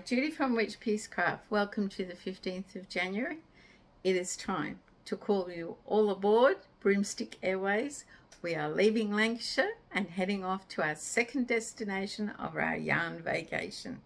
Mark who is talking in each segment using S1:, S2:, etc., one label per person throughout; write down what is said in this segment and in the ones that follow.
S1: Judy from Witchpeace Craft. Welcome to the 15th of January. It is time to call you all aboard Broomstick Airways. We are leaving Lancashire and heading off to our second destination of our yarn vacation.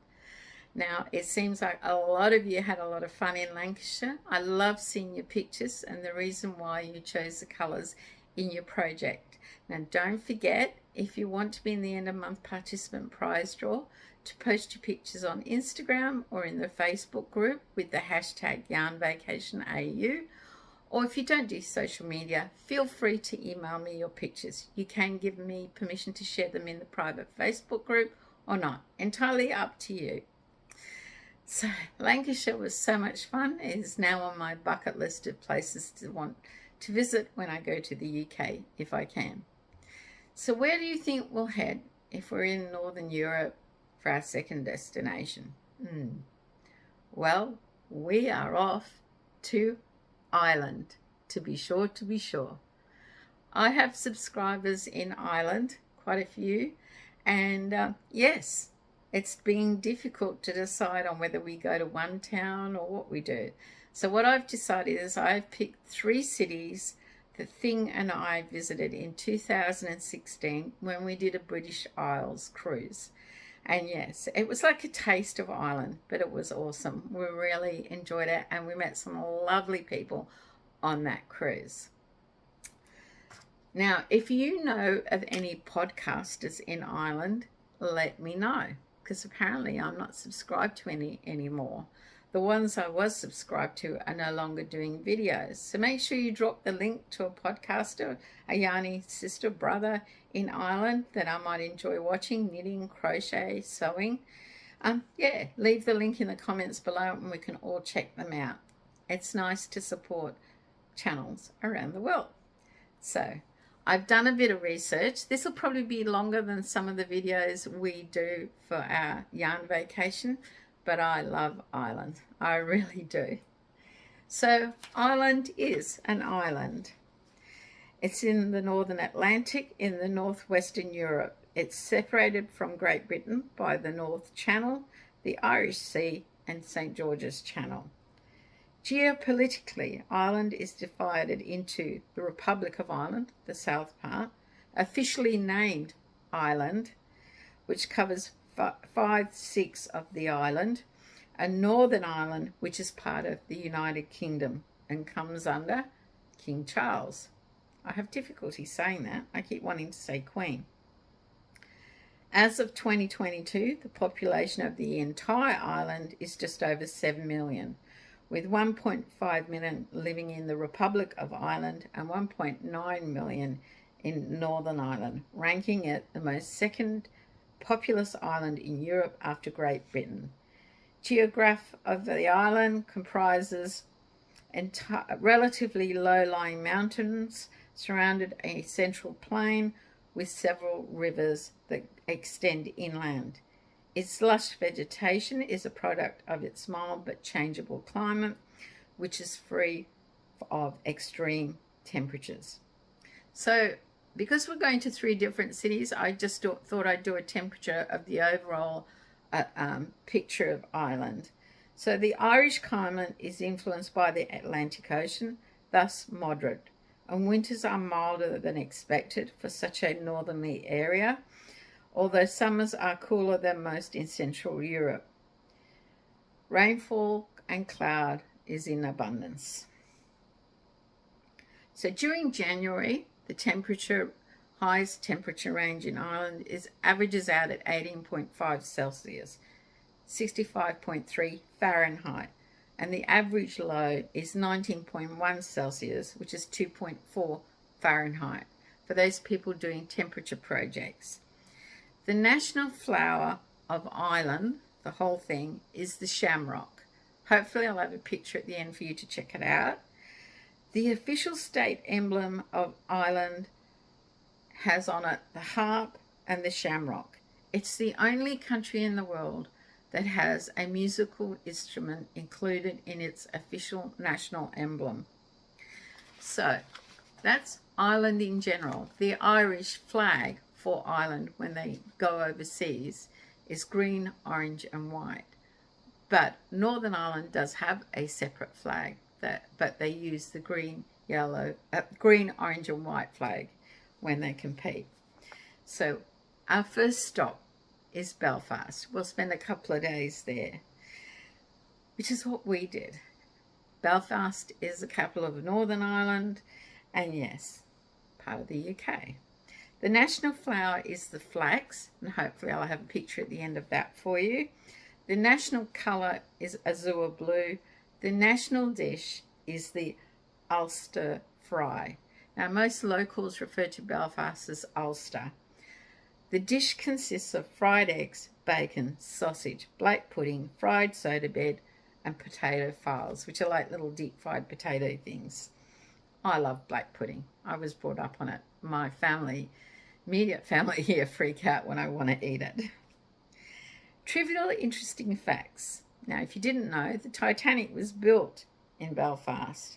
S1: Now, it seems like a lot of you had a lot of fun in Lancashire. I love seeing your pictures and the reason why you chose the colours in your project. Now, don't forget, if you want to be in the end of month participant prize draw, to post your pictures on Instagram or in the Facebook group with the hashtag YarnVacationAU. Or if you don't do social media, feel free to email me your pictures. You can give me permission to share them in the private Facebook group or not. Entirely up to you. So Lancashire was so much fun. It is now on my bucket list of places to want to visit when I go to the UK, if I can. So where do you think we'll head if we're in Northern Europe for our second destination? Well, we are off to Ireland, to be sure. I have subscribers in Ireland, quite a few, and yes, it's been difficult to decide on whether we go to one town or what we do. So what I've decided is I've picked 3 cities that Thing and I visited in 2016 when we did a British Isles cruise. And yes, it was like a taste of Ireland, but it was awesome. We really enjoyed it and we met some lovely people on that cruise. Now, if you know of any podcasters in Ireland, let me know, because apparently I'm not subscribed to any anymore. The ones I was subscribed to are no longer doing videos. So make sure you drop the link to a podcaster, a yarny sister, brother in Ireland that I might enjoy watching, knitting, crochet, sewing. Leave the link in the comments below and we can all check them out. It's nice to support channels around the world. So I've done a bit of research. This will probably be longer than some of the videos we do for our yarn vacation, but I love Ireland. I really do. So Ireland is an island. It's in the Northern Atlantic in the northwestern Europe. It's separated from Great Britain by the North Channel, the Irish Sea and St. George's Channel. Geopolitically, Ireland is divided into the Republic of Ireland, the south part, officially named Ireland, which covers 5/6 of the island, and Northern Ireland, which is part of the United Kingdom and comes under King Charles. I have difficulty saying that. I keep wanting to say Queen. As of 2022, the population of the entire island is just over 7 million, with 1.5 million living in the Republic of Ireland and 1.9 million in Northern Ireland, ranking it the most second populous island in Europe after Great Britain. Geography of the island comprises relatively low-lying mountains surrounded a central plain with several rivers that extend inland. Its lush vegetation is a product of its mild but changeable climate, which is free of extreme temperatures. So because we're going to 3 different cities, I just thought I'd do a temperature of the overall picture of Ireland. So the Irish climate is influenced by the Atlantic Ocean, thus moderate, and winters are milder than expected for such a northerly area, although summers are cooler than most in Central Europe. Rainfall and cloud is in abundance. So during January, the highest temperature range in Ireland averages out at 18.5 Celsius, 65.3 Fahrenheit, and the average low is 19.1 Celsius, which is 2.4 Fahrenheit, for those people doing temperature projects. The national flower of Ireland, the whole thing, is the shamrock. Hopefully I'll have a picture at the end for you to check it out. The official state emblem of Ireland has on it the harp and the shamrock. It's the only country in the world that has a musical instrument included in its official national emblem. So that's Ireland in general. The Irish flag for Ireland when they go overseas is green, orange and white. But Northern Ireland does have a separate flag, but they use the green, orange and white flag when they compete. So our first stop is Belfast. We'll spend a couple of days there, which is what we did. Belfast is the capital of Northern Ireland, and yes, part of the UK. The national flower is the flax, and hopefully I'll have a picture at the end of that for you. The national colour is azure blue. The national dish is the Ulster fry. Now, most locals refer to Belfast as Ulster. The dish consists of fried eggs, bacon, sausage, black pudding, fried soda bread, and potato farls, which are like little deep fried potato things. I love black pudding. I was brought up on it. My immediate family here freak out when I want to eat it. Trivial interesting facts. Now, if you didn't know, the Titanic was built in Belfast.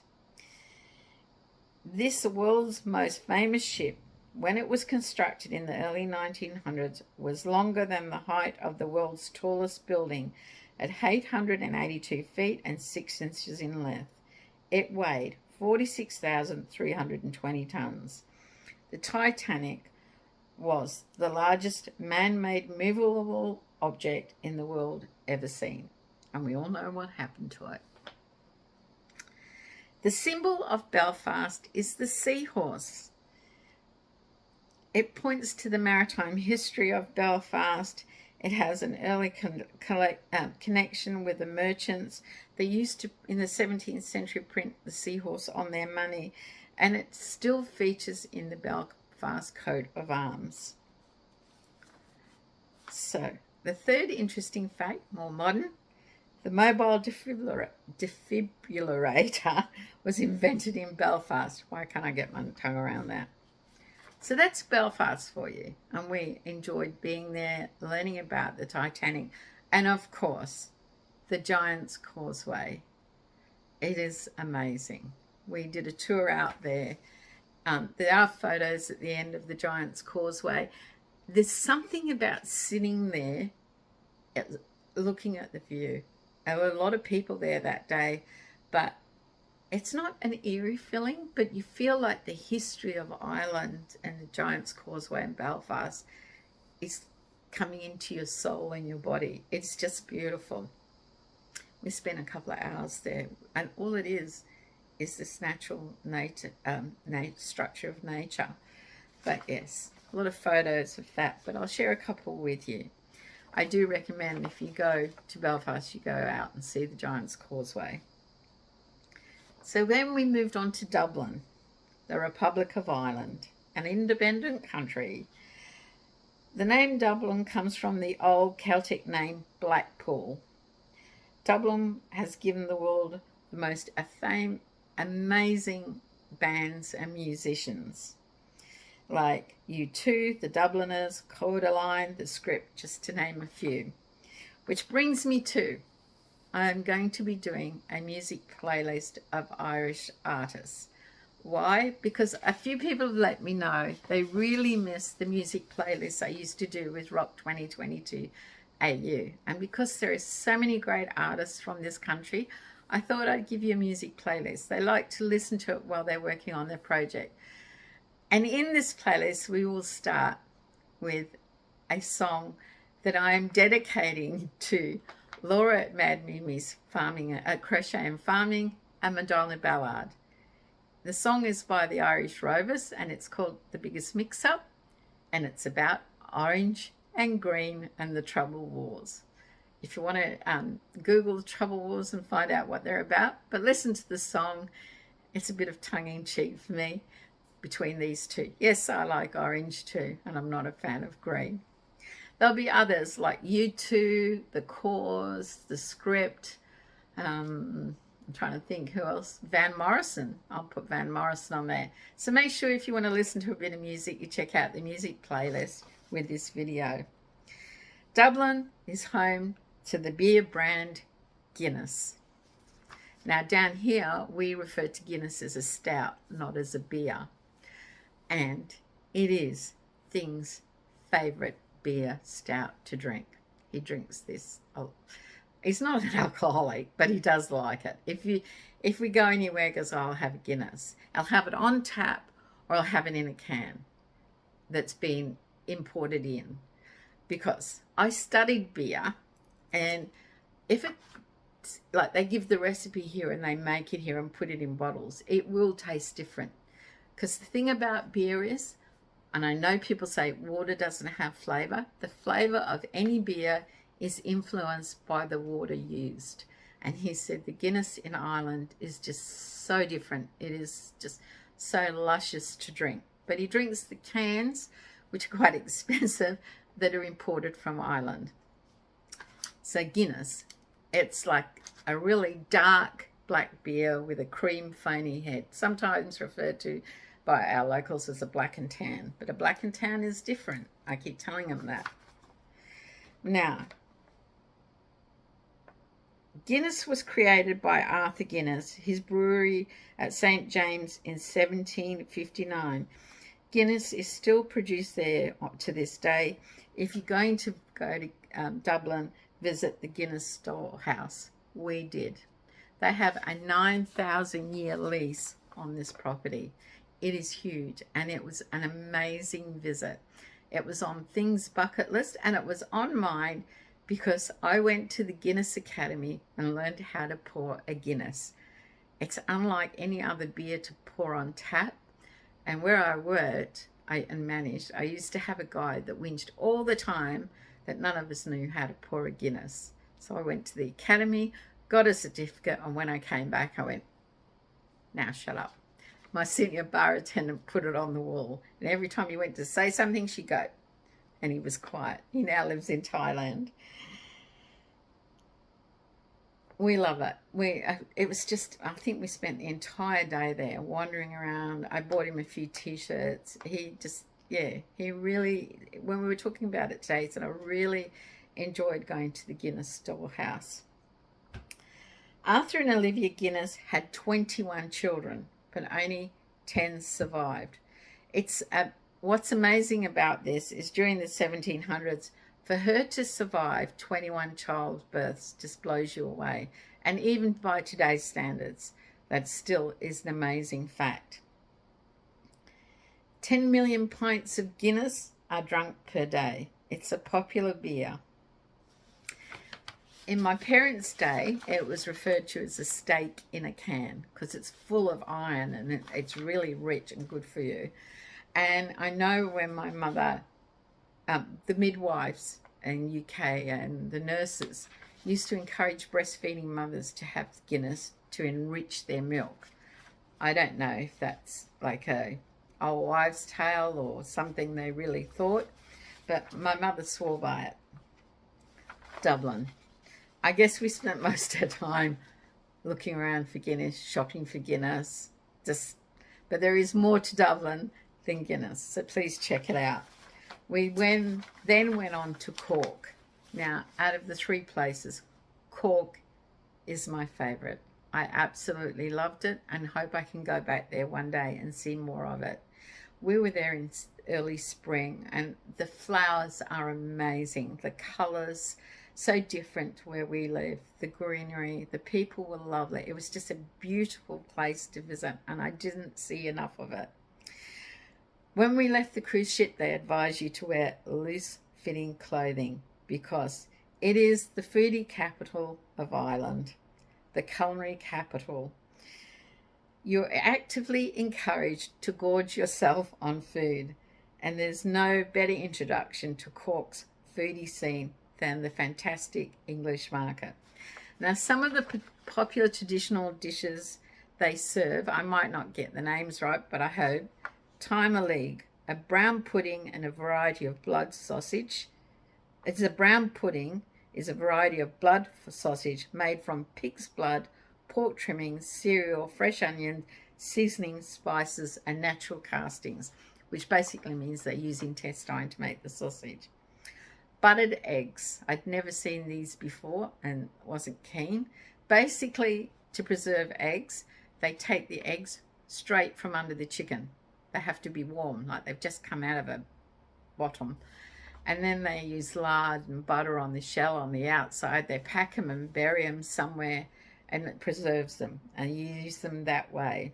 S1: This world's most famous ship, when it was constructed in the early 1900s, was longer than the height of the world's tallest building at 882 feet and 6 inches in length. It weighed 46,320 tons. The Titanic was the largest man-made movable object in the world ever seen, and we all know what happened to it. The symbol of Belfast is the seahorse. It points to the maritime history of Belfast. It has an early connection with the merchants. They used to, in the 17th century, print the seahorse on their money, and it still features in the Belfast coat of arms. So, the third interesting fact, more modern, the mobile defibrillator was invented in Belfast. Why can't I get my tongue around that? So that's Belfast for you. And we enjoyed being there, learning about the Titanic, and of course, the Giant's Causeway. It is amazing. We did a tour out there. There are photos at the end of the Giant's Causeway. There's something about sitting there, looking at the view. There were a lot of people there that day, but it's not an eerie feeling, but you feel like the history of Ireland and the Giant's Causeway in Belfast is coming into your soul and your body. It's just beautiful. We spent a couple of hours there, and all it is this natural structure of nature. But yes, a lot of photos of that, but I'll share a couple with you. I do recommend if you go to Belfast, you go out and see the Giant's Causeway. So then we moved on to Dublin, the Republic of Ireland, an independent country. The name Dublin comes from the old Celtic name Blackpool. Dublin has given the world the most amazing bands and musicians, like U2, the Dubliners, Codaline, the Script, just to name a few. Which brings me to, I'm going to be doing a music playlist of Irish artists. Why? Because a few people have let me know they really miss the music playlists I used to do with Rock 2022 AU. And because there are so many great artists from this country, I thought I'd give you a music playlist. They like to listen to it while they're working on their project. And in this playlist, we will start with a song that I am dedicating to Laura at Mad Mimi's Crochet and Farming, and Madonna Ballard. The song is by the Irish Rovers, and it's called The Biggest Mix-Up, and it's about orange and green and the Trouble Wars. If you want to Google the Trouble Wars and find out what they're about, but listen to the song. It's a bit of tongue-in-cheek for me between these two. Yes, I like orange too, and I'm not a fan of green. There'll be others like U2, The Cause, The Script. I'm trying to think who else. Van Morrison. I'll put Van Morrison on there. So make sure if you want to listen to a bit of music, you check out the music playlist with this video. Dublin is home to the beer brand Guinness. Now down here, we refer to Guinness as a stout, not as a beer. And it is Thing's favourite beer stout to drink. He drinks this He's not an alcoholic, but he does like it. If we go anywhere, he goes, oh, I'll have a Guinness. I'll have it on tap, or I'll have it in a can that's been imported in. Because I studied beer, and if it's like they give the recipe here and they make it here and put it in bottles, it will taste different. Because the thing about beer is, and I know people say water doesn't have flavour, the flavour of any beer is influenced by the water used. And he said the Guinness in Ireland is just so different. It is just so luscious to drink. But he drinks the cans, which are quite expensive, that are imported from Ireland. So Guinness, it's like a really dark black beer with a cream foamy head, sometimes referred to by our locals as a black and tan. But a black and tan is different. I keep telling them that. Now, Guinness was created by Arthur Guinness, his brewery at St. James in 1759. Guinness is still produced there to this day. If you're going to go to Dublin, visit the Guinness storehouse. We did. They have a 9,000-year lease on this property. It is huge, and it was an amazing visit. It was on Things bucket list, and it was on mine because I went to the Guinness Academy and learned how to pour a Guinness. It's unlike any other beer to pour on tap. And where I worked and managed, I used to have a guy that whinged all the time that none of us knew how to pour a Guinness. So I went to the academy, got a certificate, and when I came back, I went, now shut up. My senior bar attendant put it on the wall. And every time he went to say something, she'd go, and he was quiet. He now lives in Thailand. We love it. It was just, I think we spent the entire day there wandering around. I bought him a few t-shirts. He just, yeah, he really, when we were talking about it today, he said, I really enjoyed going to the Guinness storehouse. Arthur and Olivia Guinness had 21 children, but only 10 survived. What's amazing about this is during the 1700s, for her to survive 21 childbirths just blows you away. And even by today's standards, that still is an amazing fact. 10 million pints of Guinness are drunk per day. It's a popular beer. In my parents' day, it was referred to as a steak in a can because it's full of iron and it's really rich and good for you. And I know when my mother, the midwives in UK and the nurses used to encourage breastfeeding mothers to have Guinness to enrich their milk. I don't know if that's like a old wives' tale or something they really thought, but my mother swore by it. Dublin. I guess we spent most of our time looking around for Guinness, shopping for Guinness, but there is more to Dublin than Guinness, so please check it out. We then went on to Cork. Now, out of the three places, Cork is my favourite. I absolutely loved it and hope I can go back there one day and see more of it. We were there in early spring and the flowers are amazing. The colours, so different to where we live. The greenery, the people were lovely. It was just a beautiful place to visit and I didn't see enough of it. When we left the cruise ship, they advise you to wear loose-fitting clothing because it is the foodie capital of Ireland, the culinary capital. You're actively encouraged to gorge yourself on food, and there's no better introduction to Cork's foodie scene than the fantastic English market. Now, some of the popular traditional dishes they serve, I might not get the names right, but I hope. Time a league, a brown pudding and a variety of blood sausage. A brown pudding is a variety of blood sausage made from pig's blood, pork trimmings, cereal, fresh onions, seasoning, spices, and natural castings, which basically means they use intestine to make the sausage. Buttered eggs. I'd never seen these before and wasn't keen. Basically, to preserve eggs, they take the eggs straight from under the chicken. They have to be warm, like they've just come out of a bottom. And then they use lard and butter on the shell on the outside. They pack them and bury them somewhere, and it preserves them, and you use them that way.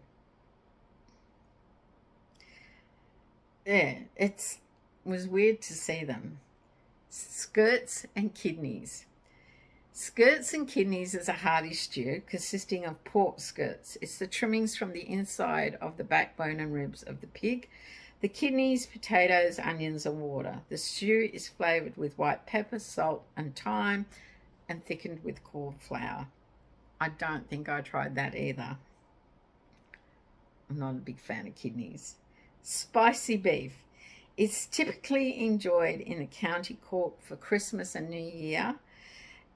S1: Yeah, it was weird to see them. Skirts and kidneys. Skirts and kidneys is a hearty stew consisting of pork skirts. It's the trimmings from the inside of the backbone and ribs of the pig. The kidneys, potatoes, onions, and water. The stew is flavoured with white pepper, salt, and thyme, and thickened with corn flour. I don't think I tried that either. I'm not a big fan of kidneys. Spicy beef. It's typically enjoyed in the County Cork for Christmas and New Year.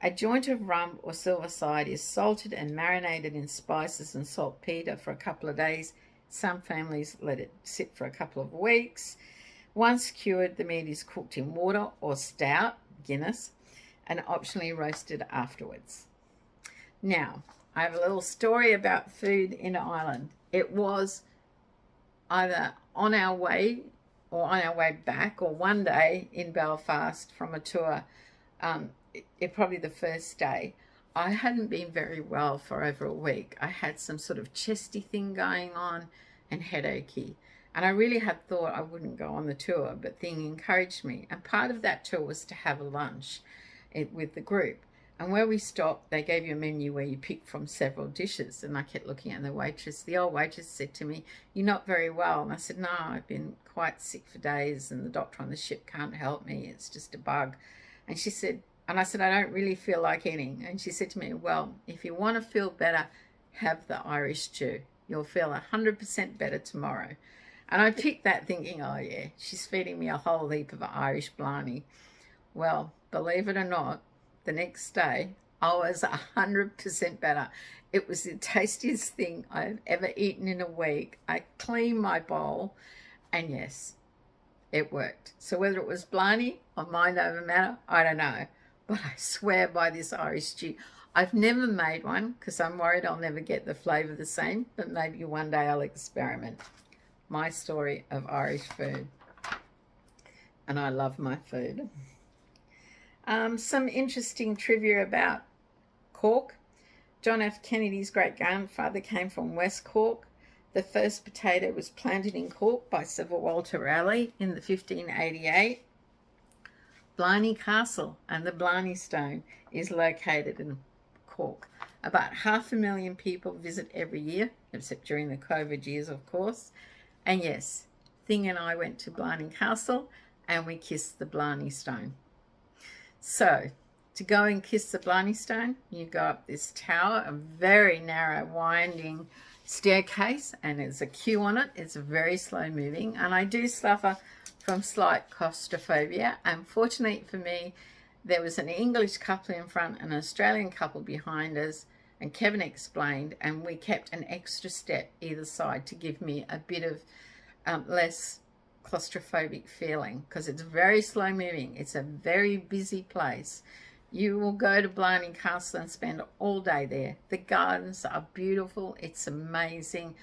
S1: A joint of rump or silverside is salted and marinated in spices and saltpetre for a couple of days. Some families let it sit for a couple of weeks. Once cured, the meat is cooked in water or stout, Guinness, and optionally roasted afterwards. Now, I have a little story about food in Ireland. It was either on our way or on our way back, or one day in Belfast from a tour, probably the first day. I hadn't been very well for over a week. I had some sort of chesty thing going on and headachy. And I really had thought I wouldn't go on the tour, but Thing encouraged me. And part of that tour was to have a lunch with the group. And where we stopped, they gave you a menu where you pick from several dishes. And I kept looking at the waitress. The old waitress said to me, "You're not very well." And I said, "No, I've been quite sick for days and the doctor on the ship can't help me. It's just a bug." And she said, and I said, "I don't really feel like eating." And she said to me, "Well, if you want to feel better, have the Irish stew. You'll feel 100% better tomorrow." And I picked that thinking, oh yeah, she's feeding me a whole heap of Irish blarney. Well, believe it or not, the next day I was 100% better. It was the tastiest thing I've ever eaten in a week. I cleaned my bowl, and yes, it worked. So whether it was blarney or mind over matter, I don't know. But I swear by this Irish stew. I've never made one because I'm worried I'll never get the flavour the same, but maybe one day I'll experiment. My story of Irish food. And I love my food. Some interesting trivia about Cork. John F. Kennedy's great-grandfather came from West Cork. The first potato was planted in Cork by Sir Walter Raleigh in the 1588. Blarney Castle and the Blarney Stone is located in Cork. About 500,000 people visit every year, except during the COVID years, of course. And yes, Thing and I went to Blarney Castle and we kissed the Blarney Stone. So, to go and kiss the Blarney Stone, you go up this tower, a very narrow, winding staircase, and there's a queue on it. It's very slow moving, and I do suffer from slight claustrophobia. And fortunately for me, there was an English couple in front and an Australian couple behind us, and Kevin explained, and we kept an extra step either side to give me a bit of less claustrophobic feeling, because it's very slow moving. It's a very busy place. You will go to Blarney Castle and spend all day there. The gardens are beautiful. It's amazing.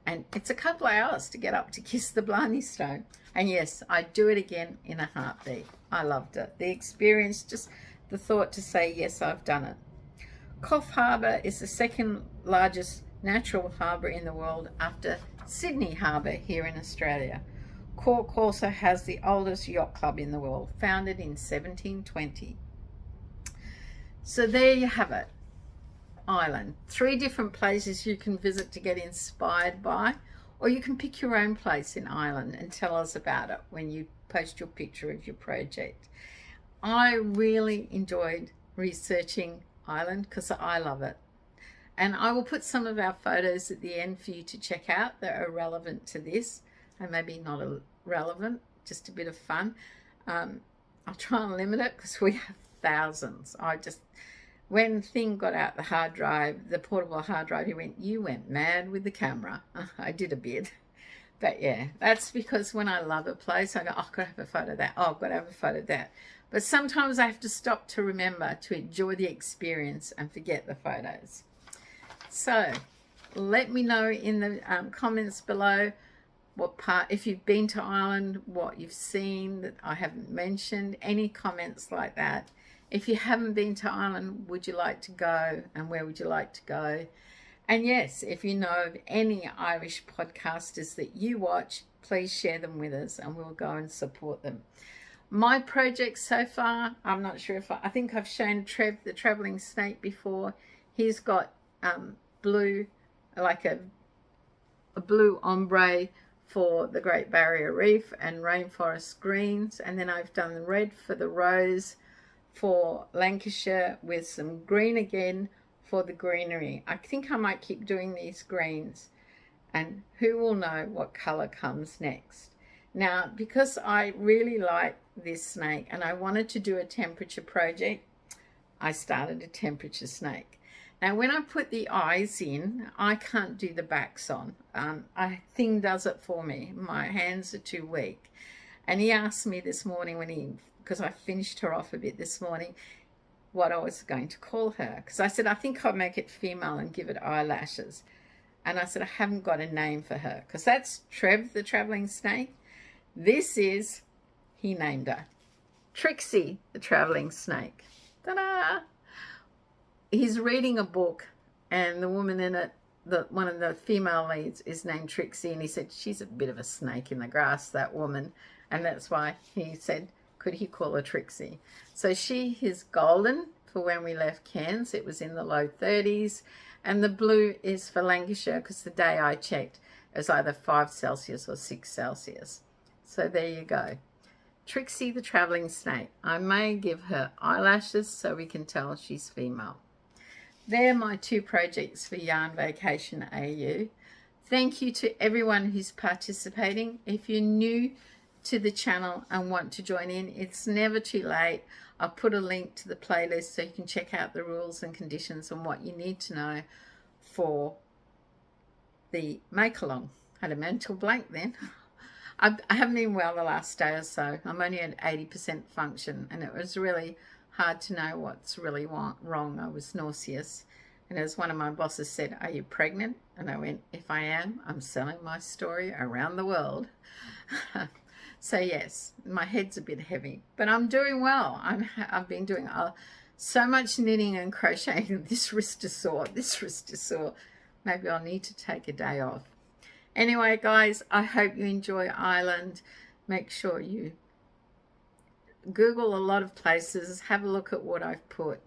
S1: And it's a couple of hours to get up to kiss the Blarney Stone. And yes, I'd do it again in a heartbeat. I loved it. The experience, just the thought to say, yes, I've done it. Coff Harbour is the second largest natural harbour in the world after Sydney Harbour here in Australia. Cork also has the oldest yacht club in the world, founded in 1720. So there you have it. Ireland. 3 different places you can visit to get inspired by, or you can pick your own place in Ireland and tell us about it when you post your picture of your project. I really enjoyed researching Ireland because I love it. And I will put some of our photos at the end for you to check out that are relevant to this, and maybe not relevant, just a bit of fun. I'll try and limit it because we have thousands. When Thing got out the hard drive, the portable hard drive, he went, "You went mad with the camera." I did a bit. But yeah, that's because when I love a place, I go, "Oh, I've got to have a photo of that. Oh, I've got to have a photo of that." But sometimes I have to stop to remember to enjoy the experience and forget the photos. So let me know in the comments below what part, if you've been to Ireland, what you've seen that I haven't mentioned, any comments like that. If you haven't been to Ireland, would you like to go, and where would you like to go? And yes, if you know of any Irish podcasters that you watch, please share them with us and we'll go and support them. My project so far, I'm not sure if I think I've shown Trev the traveling snake before. He's got blue, like a blue ombre for the Great Barrier Reef and rainforest greens, and then I've done red for the rose for Lancashire with some green again for the greenery. I think I might keep doing these greens, and who will know what color comes next. Now, because I really like this snake and I wanted to do a temperature project, I started a temperature snake. Now, when I put the eyes in, I can't do the backs on. A thing does it for me. My hands are too weak. And he asked me this morning because I finished her off a bit this morning, what I was going to call her. Because I said, I think I'll make it female and give it eyelashes. And I said, I haven't got a name for her. Because that's Trev the traveling snake. This is, he named her, Trixie the traveling snake. Ta-da! He's reading a book, and the woman in it, one of the female leads, is named Trixie, and he said, she's a bit of a snake in the grass, that woman. And that's why he said, could he call her Trixie? So she is golden for when we left Cairns. It was in the low 30s. And the blue is for Lancashire, because the day I checked, it was either 5 Celsius or 6 Celsius. So there you go. Trixie the traveling snake. I may give her eyelashes so we can tell she's female. They're my 2 projects for Yarn Vacation AU. Thank you to everyone who's participating. If you're new to the channel and want to join in, it's never too late. I'll put a link to the playlist so you can check out the rules and conditions and what you need to know for the make-along. Had a mental blank then. I haven't been well the last day or so. I'm only at 80% function, and it was really hard to know what's really wrong. I was nauseous. And as one of my bosses said, are you pregnant? And I went, if I am, I'm selling my story around the world. So yes, my head's a bit heavy, but I'm doing well. I've been doing so much knitting and crocheting. This wrist is sore. Maybe I'll need to take a day off. Anyway, guys, I hope you enjoy Ireland. Make sure you Google a lot of places, have a look at what I've put,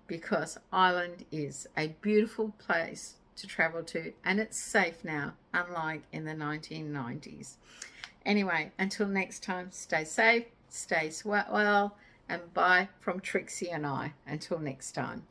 S1: because Ireland is a beautiful place to travel to, and it's safe now, unlike in the 1990s. Anyway, until next time, stay safe, stay well, and bye from Trixie and I. Until next time.